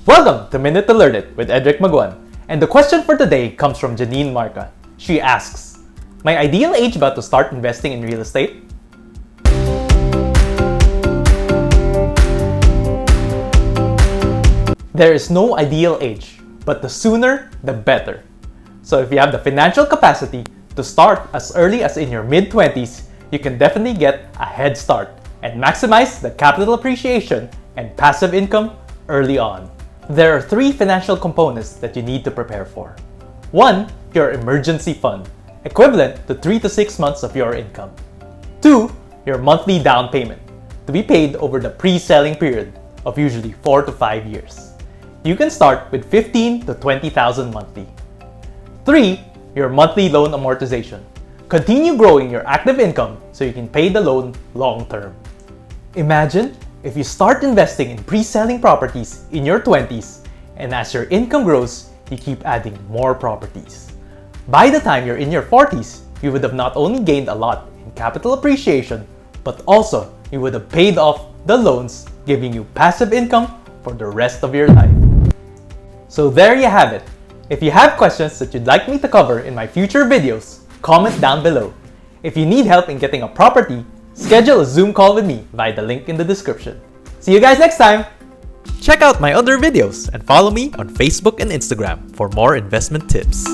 Welcome to Minute to Learn It with Edric Maguan. And the question for today comes from Janine Marca. She asks, my ideal age ba to start investing in real estate? There is no ideal age, but the sooner, the better. So if you have the financial capacity to start as early as in your mid-20s, you can definitely get a head start and maximize the capital appreciation and passive income early on. There are three financial components that you need to prepare for. One, your emergency fund, equivalent to 3 to 6 months of your income. Two, your monthly down payment, to be paid over the pre-selling period of usually 4 to 5 years. You can start with 15 to 20,000 monthly. Three, your monthly loan amortization. Continue growing your active income so you can pay the loan long term. Imagine if you start investing in pre-selling properties in your 20s, and as your income grows, you keep adding more properties. By the time you're in your 40s, you would have not only gained a lot in capital appreciation, but also you would have paid off the loans, giving you passive income for the rest of your life. So there you have it. If you have questions that you'd like me to cover in my future videos, comment down below. If you need help in getting a property, schedule a Zoom call with me via the link in the description. See you guys next time! Check out my other videos and follow me on Facebook and Instagram for more investment tips.